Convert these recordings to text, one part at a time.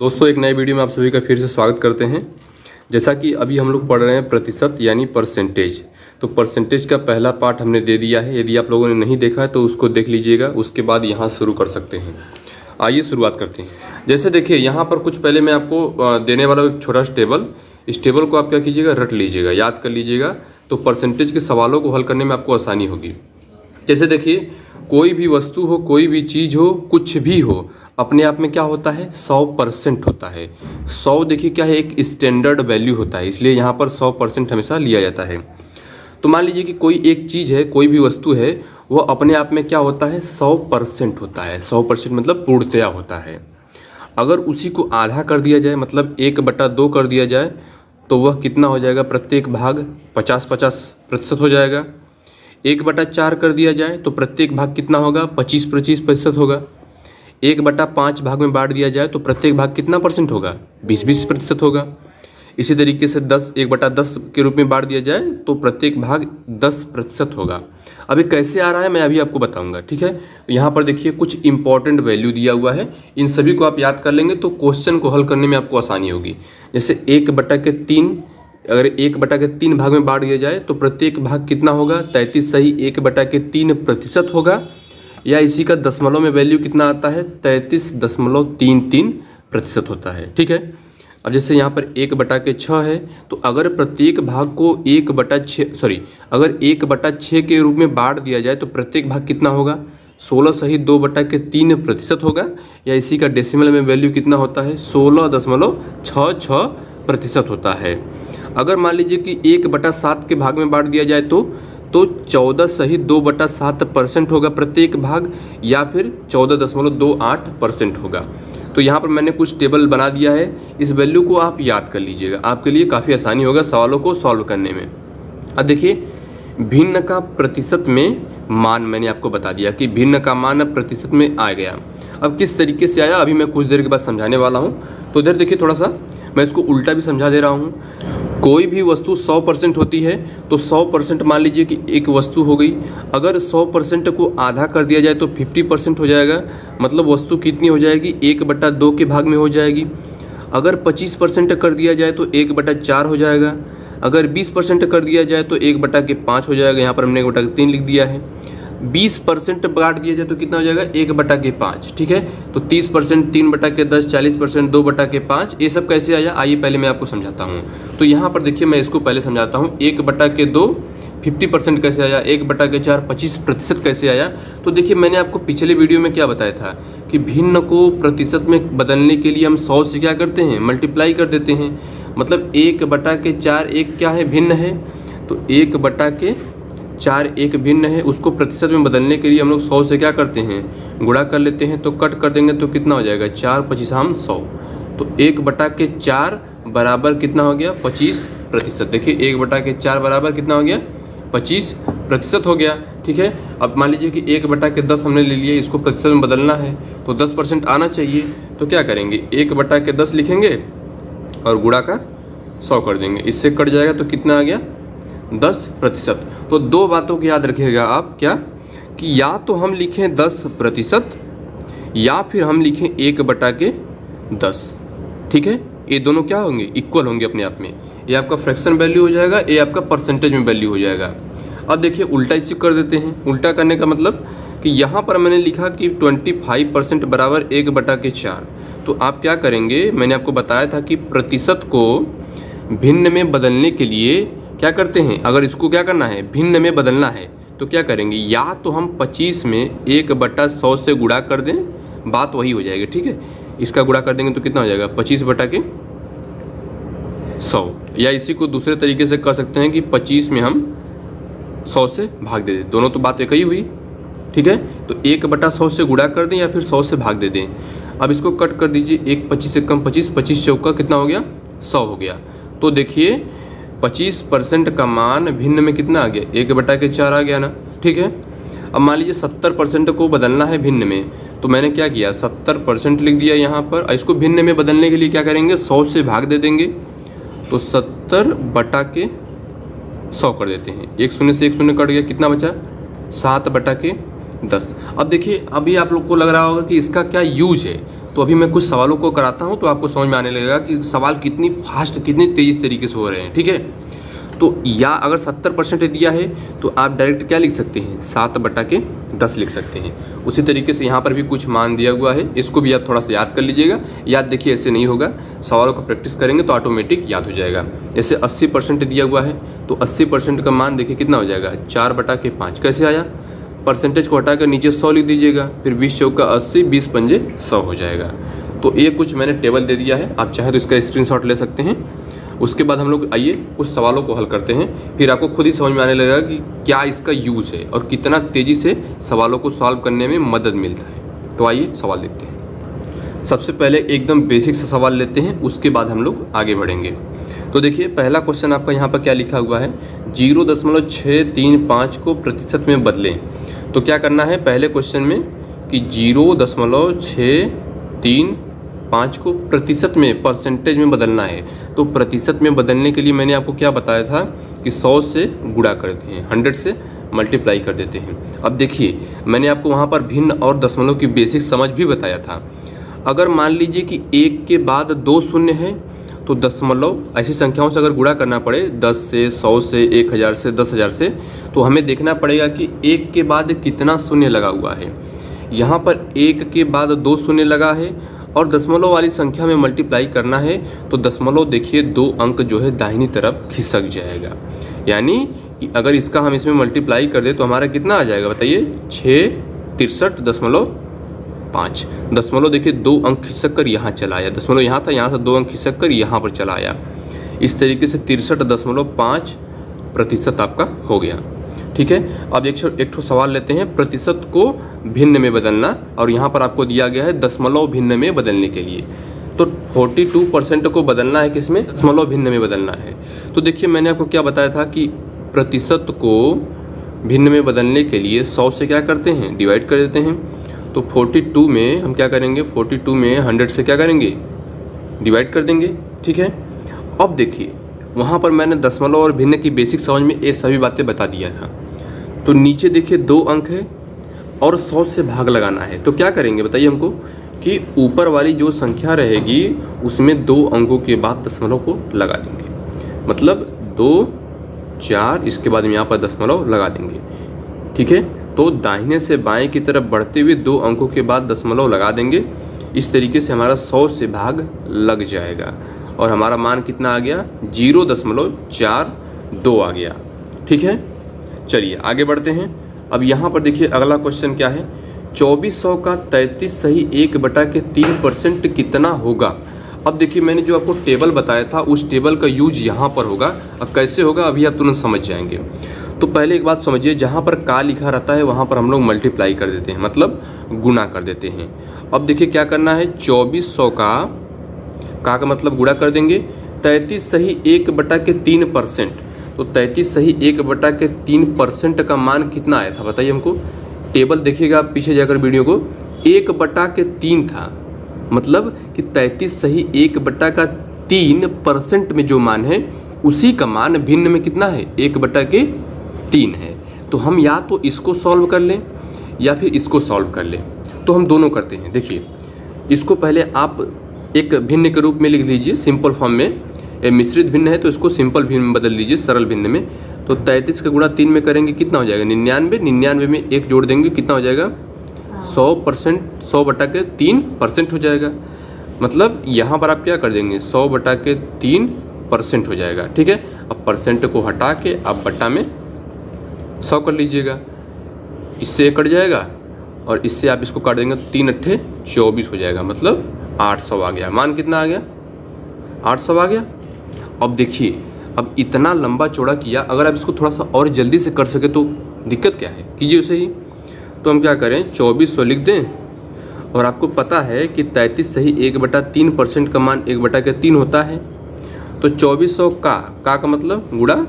दोस्तों एक नए वीडियो में आप सभी का फिर से स्वागत करते हैं। जैसा कि अभी हम लोग पढ़ रहे हैं प्रतिशत यानी परसेंटेज। तो परसेंटेज का पहला पार्ट हमने दे दिया है। यदि आप लोगों ने नहीं देखा है तो उसको देख लीजिएगा, उसके बाद यहाँ शुरू कर सकते हैं। आइए शुरुआत करते हैं। जैसे देखिए यहाँ पर कुछ पहले मैं आपको देने वाला एक छोटा सा टेबल, इस टेबल को आप क्या कीजिएगा, रट लीजिएगा, याद कर लीजिएगा, तो परसेंटेज के सवालों को हल करने में आपको आसानी होगी। जैसे देखिए कोई भी वस्तु हो, कोई भी चीज़ हो, कुछ भी हो, अपने आप में क्या होता है, 100% होता है। 100 देखिए क्या है, एक स्टैंडर्ड वैल्यू होता है, इसलिए यहाँ पर 100% हमेशा लिया जाता है। तो मान लीजिए कि कोई एक चीज़ है, कोई भी वस्तु है, वो अपने आप में क्या होता है, 100% होता है। 100% मतलब पूर्णतया होता है। अगर उसी को आधा कर दिया जाए, मतलब 1/2 कर दिया जाए, तो वह कितना हो जाएगा, प्रत्येक भाग 50-50% हो जाएगा। 1/4 कर दिया जाए तो प्रत्येक भाग कितना होगा, 25-25% होगा। 1/5 भाग में बांट दिया जाए तो प्रत्येक भाग कितना परसेंट होगा, 20-20% होगा। इसी तरीके से 1/10 के रूप में बांट दिया जाए तो प्रत्येक भाग 10% होगा। अभी कैसे आ रहा है मैं अभी आपको बताऊंगा, ठीक है। यहाँ पर देखिए कुछ इंपॉर्टेंट वैल्यू दिया हुआ है, इन सभी को आप याद कर लेंगे तो क्वेश्चन को हल करने में आपको आसानी होगी। जैसे 1/3, अगर 1/3 भाग में बांट दिया जाए तो प्रत्येक भाग कितना होगा, 33 सही 1/3% होगा, या इसी का दशमलव में वैल्यू कितना आता है, 33.33% होता है, ठीक है। अब जैसे यहाँ पर 1/6 है, तो अगर प्रत्येक भाग को 1/6 के रूप में बांट दिया जाए तो प्रत्येक भाग कितना होगा, 16 सही 2/3% होगा, या इसी का डेसिमल में वैल्यू कितना होता है, 16.66% होता है। अगर मान लीजिए कि 1/7 के भाग में बांट दिया जाए तो 14 सही 2/7% होगा प्रत्येक भाग, या फिर 14.28% होगा। तो यहाँ पर मैंने कुछ टेबल बना दिया है, इस वैल्यू को आप याद कर लीजिएगा, आपके लिए काफ़ी आसानी होगा सवालों को सॉल्व करने में। अब देखिए भिन्न का प्रतिशत में मान मैंने आपको बता दिया कि भिन्न का मान प्रतिशत में आ गया। अब किस तरीके से आया अभी मैं कुछ देर के बाद समझाने वाला हूँ। तो इधर देखिए थोड़ा सा मैं इसको उल्टा भी समझा दे रहा हूँ। कोई भी वस्तु 100% होती है तो 100% मान लीजिए कि एक वस्तु हो गई। अगर 100% को आधा कर दिया जाए तो 50% हो जाएगा, मतलब वस्तु कितनी हो जाएगी, 1/2 के भाग में हो जाएगी। अगर 25% कर दिया जाए तो 1/4 हो जाएगा। अगर 20% कर दिया जाए तो 1/5 हो जाएगा, यहाँ पर हमने 1/3 लिख दिया है। 20% बांट दिया जाए तो कितना हो जाएगा, 1/5, ठीक है। तो 30%, 3/10, 40%, 2/5, ये सब कैसे आया, आइए पहले मैं आपको समझाता हूँ। तो यहाँ पर देखिए मैं इसको पहले समझाता हूँ। 1/2 50% कैसे आया, 1/4 25% कैसे आया। तो देखिए मैंने आपको पिछले वीडियो में क्या बताया था कि भिन्न को प्रतिशत में बदलने के लिए हम 100 से क्या करते हैं, मल्टीप्लाई कर देते हैं। मतलब 1/4 एक क्या है, भिन्न है, तो 1/4 एक भिन्न है, उसको प्रतिशत में बदलने के लिए हम लोग 100 से क्या करते हैं, गुणा कर लेते हैं। तो कट कर देंगे तो कितना हो जाएगा, 4×5 100। तो 1/4 बराबर कितना हो गया, 25%। देखिए 1/4 बराबर कितना हो गया, 25% हो गया, ठीक है। अब मान लीजिए कि 1/10 हमने ले लिया, इसको प्रतिशत में बदलना है तो 10% आना चाहिए। तो क्या करेंगे, 1/10 लिखेंगे और गुणा का 100 कर देंगे, इससे कट जाएगा तो कितना आ गया, 10%। तो दो बातों को याद रखिएगा आप, क्या कि या तो हम लिखें 10% या फिर हम लिखें 1/10, ठीक है। ये दोनों क्या होंगे, इक्वल होंगे अपने आप में। ये आपका फ्रैक्शन वैल्यू हो जाएगा, ये आपका परसेंटेज में वैल्यू हो जाएगा। अब देखिए उल्टा इसी कर देते हैं। उल्टा करने का मतलब कि यहाँ पर मैंने लिखा कि 25% बराबर 1/4। तो आप क्या करेंगे, मैंने आपको बताया था कि प्रतिशत को भिन्न में बदलने के लिए क्या करते हैं, अगर इसको क्या करना है, भिन्न में बदलना है, तो क्या करेंगे, या तो हम 25 में 1/100 से गुणा कर दें, बात वही हो जाएगी, ठीक है। इसका गुणा कर देंगे तो कितना हो जाएगा, 25/100। या इसी को दूसरे तरीके से कर सकते हैं कि 25 में हम 100 से भाग दे दें, दोनों तो बात एक ही हुई, ठीक है। तो 1/100 से गुणा कर दें या फिर 100 से भाग दे दें। अब इसको कट कर दीजिए, 1 25 से कम 25, 25 चौका कितना हो गया, 100 हो गया। तो देखिए 25% का मान भिन्न में कितना आ गया, 1/4 आ गया ना, ठीक है। अब मान लीजिए 70% को बदलना है भिन्न में, तो मैंने क्या किया, 70% लिख दिया यहाँ पर। इसको भिन्न में बदलने के लिए क्या करेंगे, 100 से भाग दे देंगे, तो 70/100 कर देते हैं। 1 शून्य से 1 शून्य कट गया, कितना बचा, 7/10। अब देखिए अभी आप लोग को लग रहा होगा कि इसका क्या यूज है, तो अभी मैं कुछ सवालों को कराता हूँ तो आपको समझ में आने लगेगा कि सवाल कितनी फास्ट, कितनी तेज़ तरीके से हो रहे हैं। ठीक है, तो या अगर 70% दिया है तो आप डायरेक्ट क्या लिख सकते हैं, 7/10 लिख सकते हैं। उसी तरीके से यहाँ पर भी कुछ मान दिया हुआ है, इसको भी आप थोड़ा सा याद कर लीजिएगा। याद देखिए ऐसे नहीं होगा, सवालों को प्रैक्टिस करेंगे तो ऑटोमेटिक याद हो जाएगा। जैसे 80% दिया हुआ है तो 80% का मान देखिए कितना हो जाएगा, 4/5। कैसे आया, परसेंटेज को हटाकर नीचे 100 लिख दीजिएगा, फिर 20 चौका 80, 20 पंजे 100 हो जाएगा। तो ये कुछ मैंने टेबल दे दिया है, आप चाहे तो इसका स्क्रीनशॉट ले सकते हैं। उसके बाद हम लोग आइए कुछ सवालों को हल करते हैं, फिर आपको खुद ही समझ में आने लगेगा कि क्या इसका यूज़ है और कितना तेज़ी से सवालों को सॉल्व करने में मदद मिलता है। तो आइए सवाल देखते हैं। सबसे पहले एकदम बेसिक सा सवाल लेते हैं, उसके बाद हम लोग आगे बढ़ेंगे। तो देखिए पहला क्वेश्चन आपका यहाँ पर क्या लिखा हुआ है, 0.635 को प्रतिशत में बदलें। तो क्या करना है पहले क्वेश्चन में कि 0.635 को प्रतिशत में, परसेंटेज में बदलना है। तो प्रतिशत में बदलने के लिए मैंने आपको क्या बताया था कि 100 से गुणा करते हैं, 100 से मल्टीप्लाई कर देते हैं। अब देखिए मैंने आपको वहाँ पर भिन्न और दशमलव की बेसिक समझ भी बताया था। अगर मान लीजिए कि 1 के बाद 2 शून्य है तो दशमलव ऐसी संख्याओं से अगर गुणा करना पड़े, 10 से, 100 से, 1000 से, 10,000 से, तो हमें देखना पड़ेगा कि 1 के बाद कितना शून्य लगा हुआ है। यहाँ पर 1 के बाद 2 शून्य लगा है और दशमलव वाली संख्या में मल्टीप्लाई करना है तो दशमलव देखिए 2 अंक जो है दाहिनी तरफ खिसक जाएगा। यानी कि अगर इसका हम इसमें मल्टीप्लाई कर दे तो हमारा कितना आ जाएगा बताइए, 663.5। दशमलव देखिए 2 अंक खिसक कर यहाँ चला आया, दशमलव यहाँ था, यहाँ से 2 अंक खिसक कर यहाँ पर चला आया। इस तरीके से 63.5% आपका हो गया। ठीक है, अब एक सवाल लेते हैं प्रतिशत को भिन्न में बदलना, और यहाँ पर आपको दिया गया है दशमलव भिन्न में बदलने के लिए। तो 42% को बदलना है किसमें, दशमलव भिन्न में बदलना है। तो देखिए मैंने आपको क्या बताया था कि प्रतिशत को भिन्न में बदलने के लिए 100 से क्या करते हैं, डिवाइड कर देते हैं। तो 42 में हम क्या करेंगे, 42 में 100 से क्या करेंगे, डिवाइड कर देंगे। ठीक है, अब देखिए वहाँ पर मैंने दशमलव और भिन्न की बेसिक समझ में ये सभी बातें बता दिया था। तो नीचे देखिए 2 अंक है और 100 से भाग लगाना है। तो क्या करेंगे बताइए हमको कि ऊपर वाली जो संख्या रहेगी उसमें 2 अंकों के बाद दशमलव को लगा देंगे, मतलब 2, 4, इसके बाद हम यहाँ पर दशमलव लगा देंगे। ठीक है, तो दाहिने से बाएं की तरफ बढ़ते हुए 2 अंकों के बाद दशमलव लगा देंगे। इस तरीके से हमारा 100 से भाग लग जाएगा और हमारा मान कितना आ गया, 0.42 आ गया। ठीक है, चलिए आगे बढ़ते हैं। अब यहाँ पर देखिए अगला क्वेश्चन क्या है, 2400 का 33 सही 1/3% कितना होगा। अब देखिए मैंने जो आपको टेबल बताया था उस टेबल का यूज यहाँ पर होगा। अब कैसे होगा अभी आप तुरंत समझ जाएंगे। तो पहले एक बात समझिए, जहाँ पर का लिखा रहता है वहाँ पर हम लोग मल्टीप्लाई कर देते हैं, मतलब गुणा कर देते हैं। अब देखिए क्या करना है, 2400 का मतलब गुणा कर देंगे, 33 सही 1/3%। तो 33 सही 1/3% का मान कितना आया था बताइए हमको। टेबल देखिएगा आप पीछे जाकर वीडियो को, 1/3 था, मतलब कि 33 सही 1/3% में जो मान है उसी का मान भिन्न में कितना है, 1/3 है। तो हम या तो इसको सॉल्व कर लें या फिर इसको सॉल्व कर लें। तो हम दोनों करते हैं। देखिए इसको पहले आप एक भिन्न के रूप में लिख लीजिए सिंपल फॉर्म में, मिश्रित भिन्न है तो इसको सिंपल भिन्न में बदल लीजिए, सरल भिन्न में। तो 33 का गुणा 3 में करेंगे कितना हो जाएगा, 99। 99 में 1 जोड़ देंगे कितना हो जाएगा, 100%, 100/3% हो जाएगा। मतलब यहाँ पर आप क्या कर देंगे, 100/3% हो जाएगा। ठीक है, अब परसेंट को हटा के आप बट्टा में 100 कर लीजिएगा, इससे कट जाएगा और इससे आप इसको काट देंगे, 3 अट्ठे 24 हो जाएगा, मतलब 800 आ गया। मान कितना आ गया, 800 आ गया। अब देखिए अब इतना लंबा चौड़ा किया, अगर आप इसको थोड़ा सा और जल्दी से कर सके तो दिक्कत क्या है, कीजिए उसे ही। तो हम क्या करें, 2400 लिख दें, और आपको पता है कि 33 सही 1/3% का मान 1/3 होता है। तो 2400 का मतलब गुणा,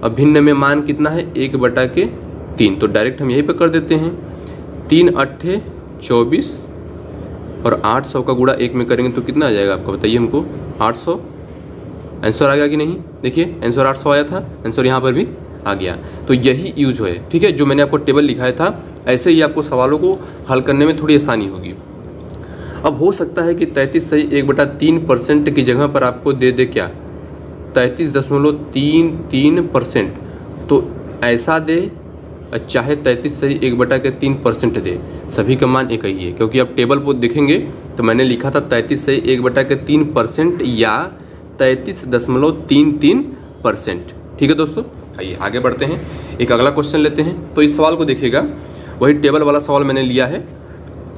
अब भिन्न में मान कितना है, 1/3। तो डायरेक्ट हम यहीं पर कर देते हैं, 3 अट्ठे 24 और 800 का गुणा 1 में करेंगे तो कितना आ जाएगा आपको बताइए हमको, 800। आंसर आ गया कि नहीं, देखिए आंसर 800 आया था, आंसर यहाँ पर भी आ गया। तो यही यूज है। ठीक है, जो मैंने आपको टेबल लिखाया था ऐसे ही आपको सवालों को हल करने में थोड़ी आसानी होगी। अब हो सकता है कि 33.3% की जगह पर आपको दे दे क्या 33.33%, तो ऐसा दे, चाहे 33.1/3% दे, सभी का मान एक ही है, क्योंकि आप टेबल पर देखेंगे तो मैंने लिखा था 33.1/3% या 33.33%। ठीक है दोस्तों, आइए आगे बढ़ते हैं, एक अगला क्वेश्चन लेते हैं। तो इस सवाल को देखिएगा, वही टेबल वाला सवाल मैंने लिया है।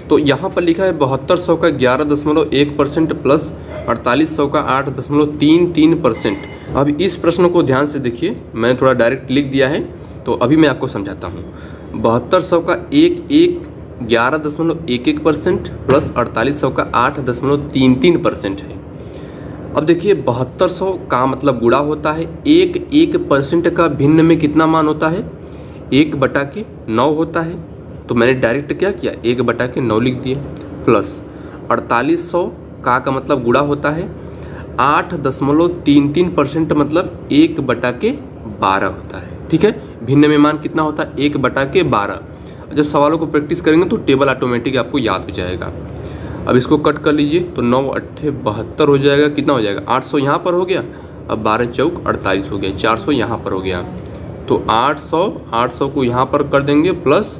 तो यहाँ पर लिखा है 7200 का 11.1% प्लस 4800 का 8.33%। अब इस प्रश्न को ध्यान से देखिए, मैंने थोड़ा डायरेक्ट लिख दिया है, तो अभी मैं आपको समझाता हूँ। 7200 का 11.11% प्लस 4800 का 8.33% है। अब देखिए 7200 का मतलब गुणा होता है, 1% का भिन्न में कितना मान होता है, 1/9 होता है। तो मैंने डायरेक्ट क्या किया, 1/9 लिख दिया, प्लस 4800 का मतलब गुणा होता है 8.33% मतलब 1/12 होता है। ठीक है, भिन्न में मान कितना होता है, 1/12। जब सवालों को प्रैक्टिस करेंगे तो टेबल ऑटोमेटिक आपको याद हो जाएगा। अब इसको कट कर लीजिए, तो 9 8 72 हो जाएगा, कितना हो जाएगा 800 यहाँ पर हो गया, अब 12 चौक 48 हो गया, 400 यहाँ पर हो गया, तो 800 को यहाँ पर कर देंगे प्लस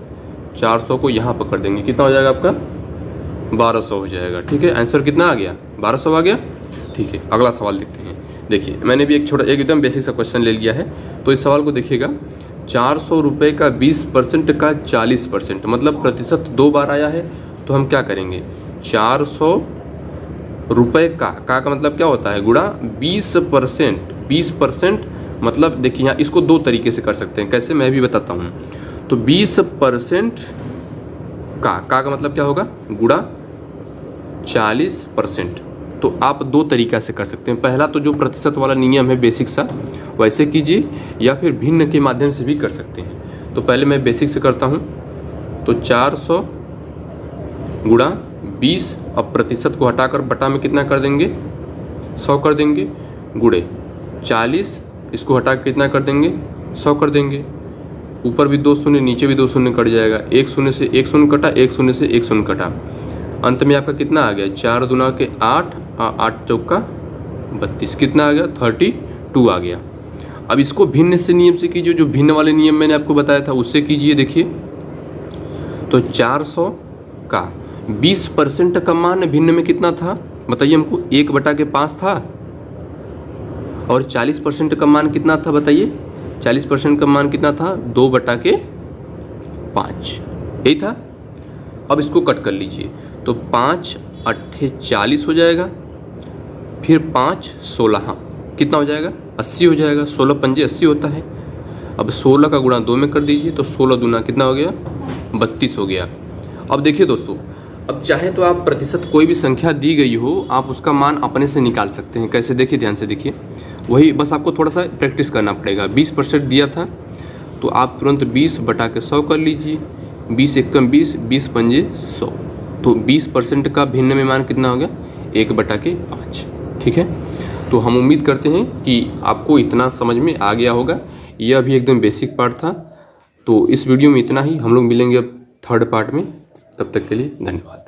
400 को यहाँ पर कर देंगे, कितना हो जाएगा आपका 1200 हो जाएगा। ठीक है, आंसर कितना आ गया, 1200 आ गया। ठीक है, अगला सवाल देखते हैं। देखिए मैंने भी एक एकदम बेसिक सा क्वेश्चन ले लिया है। तो इस सवाल को देखिएगा, 400 रुपये का 20% का 40%, मतलब प्रतिशत 2 बार आया है। तो हम क्या करेंगे, 400 रुपये का मतलब क्या होता है, गुणा 20%। मतलब देखिए यहाँ इसको दो तरीके से कर सकते हैं, कैसे मैं भी बताता हूँ। तो 20% का मतलब क्या होगा, गुणा 40%। तो आप दो तरीका से कर सकते हैं। पहला तो जो प्रतिशत वाला नियम है बेसिक सा, वैसे कीजिए, या फिर भिन्न के माध्यम से भी कर सकते हैं। तो पहले मैं बेसिक से करता हूँ। तो 400 गुणा 20, अब प्रतिशत को हटाकर बटा में कितना कर देंगे, 100 कर देंगे, गुणे 40, इसको हटा के कितना कर देंगे, 100 कर देंगे। ऊपर भी 2 शून्य, नीचे भी 2 शून्य कट जाएगा, 1 शून्य से 1 शून्य कटा, 1 शून्य से 1 शून्य कटा, अंत में आपका कितना आ गया, 4 दूना के 8, 8 चौका 32, कितना आ गया 32 आ गया। अब इसको भिन्न से नियम से कीजिए, जो भिन्न वाले नियम मैंने आपको बताया था उससे कीजिए। देखिए तो 400 का 20% का मान भिन्न में कितना था, बताइए हमको, 1/5 था। और 40% का मान कितना था, बताइए 40% का मान कितना था, 2/5, यही था। अब इसको कट कर लीजिए, तो 5 8 40 हो जाएगा, फिर 5 16, कितना हो जाएगा 80 हो जाएगा, 16 पंजे 80 होता है। अब 16 का गुणा 2 में कर दीजिए, तो 16 दूना कितना हो गया 32 हो गया। अब देखिए दोस्तों, अब चाहे तो आप प्रतिशत कोई भी संख्या दी गई हो, आप उसका मान अपने से निकाल सकते हैं। कैसे, देखिए ध्यान से देखिए, वही बस आपको थोड़ा सा प्रैक्टिस करना पड़ेगा। 20% दिया था तो आप तुरंत 20/100 कर लीजिए, 20 एकम 20, 20 पंजे 100, तो 20% का भिन्न में मान कितना हो गया 1/5। ठीक है, तो हम उम्मीद करते हैं कि आपको इतना समझ में आ गया होगा। यह भी एकदम बेसिक पार्ट था। तो इस वीडियो में इतना ही, हम लोग मिलेंगे अब थर्ड पार्ट में। तब तक के लिए धन्यवाद।